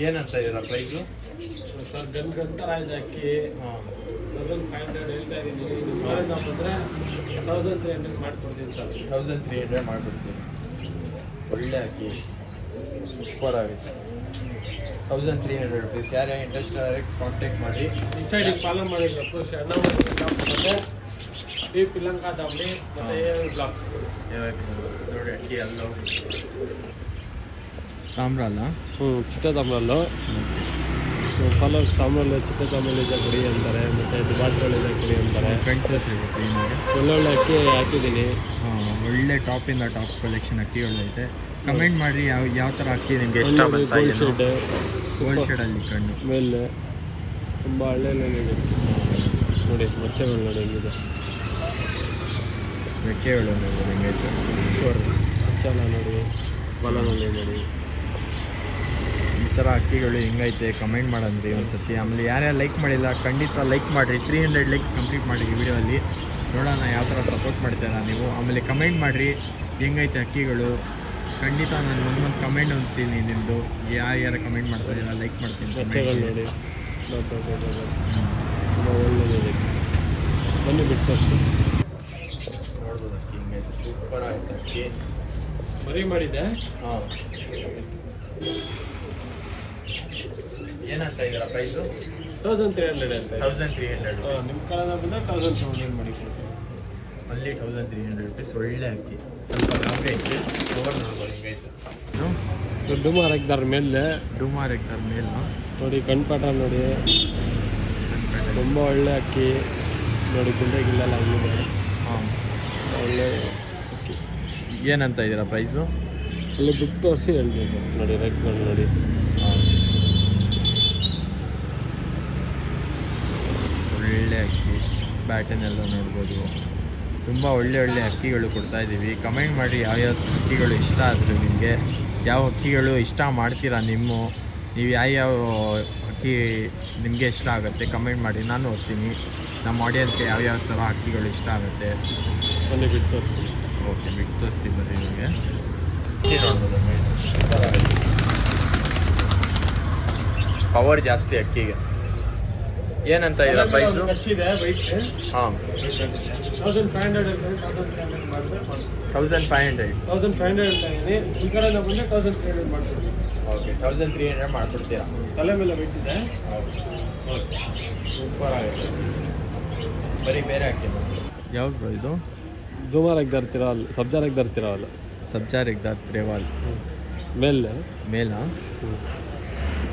ಏನಂತ ಇದೀರ price? Sir ಗಂತರ ಇದೆ ಅಕ್ಕಿ 1500 ಹೇಳ್ತಾ ಇದ್ದೀನಿ. ನಿಮ್ಮ ಕಡೆಯಿಂದ ಬಂದರೆ 1300 ಮಾಡಿಕೊಡ್ತೀನಿ ಸರ್. 1300 ಮಾಡಿಬಿಡ್ತೀನಿ. ಒಳ್ಳೆ ಅಕ್ಕಿ, ಸೂಪರ್ ಆಗುತ್ತೆ. 1300 ರುಪೀಸ್. ಯಾರೇ ಇಂಟ್ರೆಸ್ಟ್ ಡೈರೆಕ್ಟ್ ಕಾಂಟ್ಯಾಕ್ಟ್ ಮಾಡಿ. ಇನ್ಸ್ಟಾಗ್ರಾಮ್ ಫಾಲೋ ಮಾಡಿದ್ರು ಮತ್ತು ಈ ಪಿಲಂಕಾ ದಾಬಲಿ ಮತ್ತು ಬ್ಲಾಗ್ ನೋಡಿ ಅಕ್ಕಿ ಎಲ್ಲ ತಾಮ್ರ ಅಲ್ಲ. ಚಿಟ್ಟ ತಾಮ್ರಲ್ಲು ಫಾಲೋಸ್ ತಾಮ್ರಲ್ಲಿ ಚಿಟ್ಟ ತಾಮ್ರಲ್ಲಿದೆ ಕುಡಿ ಅಂತಾರೆ, ಮತ್ತು ದುಬಾಸ್ರಲ್ಲಿದೆ ಕುಡಿ ಅಂತಾರೆ. ಫ್ರೆಂಡ್ಸ್ ಸಿಗುತ್ತೆ ಇನ್ನೊಂದು ಒಳ್ಳೊಳ್ಳೆ ಅಕ್ಕಿ ಹಾಕಿದ್ದೀನಿ. ಒಳ್ಳೆ ಟಾಪಿಂದ ಟಾಪ್ ಕಲೆಕ್ಷನ್ ಅಕ್ಕಿಗಳೈತೆ. ಕಮೆಂಟ್ ಮಾಡಿರಿ ಯಾವ ಥರ ಅಕ್ಕಿ ನಿಮಗೆ ಇಷ್ಟ ಬಂತ. ಗೋಲ್ಡ್ ಶೇಡಲ್ಲಿ ಕಣ್ಣು ಮೇಲೆ ತುಂಬ ಹಳ್ಳೆಲ್ಲಿದೆ ನೋಡಿ, ಮಚ್ಚೆಗಳು ನೋಡಿ ಹೆಂಗಿದೆ, ರೆಕ್ಕೆಗಳು ನೋಡಿ ಹೆಂಗೈತೆ, ಮಚ್ಚೆಲ್ಲ ನೋಡಿ, ಬಲನಲ್ಲಿ ನೋಡಿ. ಈ ಥರ ಅಕ್ಕಿಗಳು ಹೆಂಗೈತೆ ಕಮೆಂಟ್ ಮಾಡಂದ್ರಿ ಒಂದು ಸತಿ. ಆಮೇಲೆ ಯಾರ್ಯಾರು ಲೈಕ್ ಮಾಡಿಲ್ಲ ಖಂಡಿತ ಲೈಕ್ ಮಾಡಿರಿ. 300 ಲೈಕ್ಸ್ ಕಂಪ್ಲೀಟ್ ಮಾಡಿ ಈ ವಿಡಿಯೋಲ್ಲಿ. ನೋಡೋಣ ಯಾವ ಥರ ಸಪೋರ್ಟ್ ಮಾಡ್ತೀರಾ ನೀವು. ಆಮೇಲೆ ಕಮೆಂಟ್ ಮಾಡಿರಿ ಹೆಂಗೈತೆ ಅಕ್ಕಿಗಳು. ಖಂಡಿತ ನಾನು ಒಂದೊಂದು ಕಮೆಂಟ್ ಅಂತೀನಿ ನಿಮ್ಮದು. ಯಾರ್ಯಾರು ಕಮೆಂಟ್ ಮಾಡ್ತಾಯಿಲ್ಲ ಲೈಕ್ ಮಾಡ್ತೀನಿ. ಮಚ್ಚೆಗಳು ನೋಡಿ, ತುಂಬ ಒಳ್ಳೆಯದಿದೆ. ಬನ್ನಿ ಬಿಟ್ಟು ಅಷ್ಟು ನೋಡ್ಬೋದು ಅಕ್ಕಿ ಹಿಂಗೈತೆ, ಸೂಪರ್ ಆಗುತ್ತೆ ಅಕ್ಕಿ. ಮರಿ ಮಾಡಿದ್ದೆ. ಹಾಂ, ಏನಂತ ಇದ್ದೀರಾ ಪ್ರೈಸು? 1300 ಅಂತ. 1300. ನಿಮ್ಮ ಕಡೆಯಿಂದ ಬಂದರೆ 1200 ಮಾಡಿಕೊಡ್ತೀನಿ. ಅಲ್ಲಿ 1300 ರುಪೀಸ್. ಒಳ್ಳೆ ಅಕ್ಕಿ, ಸ್ವಲ್ಪ ಲಾಂಗ್ ಐತಿ. ಓವರ್ ನೋಡ್ಬೋದು ಹಿಂಗೈತೆ. ಡುಮಾರ್ ಹಾಕ್ದಾರ ಮೇಲೆ, ಡುಮಾರ್ ಹಾಕ್ದಾರ ಮೇಲೆ ನೋಡಿ, ಕಣ್ಪಾಟ ನೋಡಿ, ತುಂಬ ಒಳ್ಳೆ ಅಕ್ಕಿ ನೋಡಿ. ಗುಂಡೆ ಗಿಲ್ಲೆಲ್ಲ ಆಗಿದೆ. ಹಾಂ, ಒಳ್ಳೆ ಅಕ್ಕಿ. ಏನಂತ ಇದ್ದೀರಾ ಪ್ರೈಸು? ಅಲ್ಲಿ ಬುಕ್ ತೋರಿಸಿ ಹೇಳ್ಬೇಕು ನೋಡಿ, ರೆಕ್ಗಳು ನೋಡಿ. ಒಳ್ಳೆ ಅಕ್ಕಿ, ಬ್ಯಾಟನ್ ಎಲ್ಲ ನೋಡ್ಬೋದು. ತುಂಬ ಒಳ್ಳೆ ಅಕ್ಕಿಗಳು ಕೊಡ್ತಾಯಿದ್ದೀವಿ. ಕಮೆಂಟ್ ಮಾಡಿ ಯಾವ್ಯಾವ ಅಕ್ಕಿಗಳು ಇಷ್ಟ ಆದರೂ ನಿಮಗೆ, ಯಾವ ಅಕ್ಕಿಗಳು ಇಷ್ಟ ಮಾಡ್ತೀರಾ ನೀವು ಯಾವ್ಯಾವ ಅಕ್ಕಿ ನಿಮಗೆ ಇಷ್ಟ ಆಗುತ್ತೆ ಕಮೆಂಟ್ ಮಾಡಿ, ನಾನು ಓದ್ತೀನಿ. ನಮ್ಮ ಆಡಿಯನ್ಸ್ಗೆ ಯಾವ್ಯಾವ ಥರ ಅಕ್ಕಿಗಳು ಇಷ್ಟ ಆಗುತ್ತೆ ಅಲ್ಲಿ ಬಿಟ್ಟು ತೋರಿಸ್ತೀನಿ. ಓಕೆ, ಬಿಟ್ಟು ತೋರಿಸ್ತೀನಿ ಬರ್ರಿ ನಿಮಗೆ. ನೋಡ್ಬೋದು, ಪವರ್ ಜಾಸ್ತಿ ಅಕ್ಕಿಗೆ. ಏನಂತ ಇಲ್ಲ ಪ್ರೈಸು? ಹಚ್ಚಿದೆ ಬೈಕ್. ಹಾಂ, 1500 ಮಾಡಿದ್ರೆ 1500. 1500 ಅಂತ ಇದ್ದೀನಿ. ಈ ಕಡೆ ಬಂದರೆ 1300 ಮಾಡ್ತೀನಿ. ಓಕೆ, 1300 ಮಾಡಿಕೊಡ್ತೀರಾ? ತಲೆ ಮೇಲೆ ಬಿಟ್ಟಿದೆ. ಓಕೆ, ಸೂಪರ್ ಆಗುತ್ತೆ. ಬರೀ ಬೇರೆ ಅಕ್ಕಿ ಯಾವುದು ಇದು? ದುಮಾರ್ ಹಾಕ್ದಾರ್ತೀರ ಅಲ್ಲಿ, ಸಬ್ಜಾರ್ ಹಾಕ್ದಾರ್ತೀರ ಅಲ್ಲ, ಸಬ್ಜಾರ್ ಎಗ್ದಾರ್ ತ್ರೇವಾಲ್ ಮೇಲೆ ಮೇಲಾ?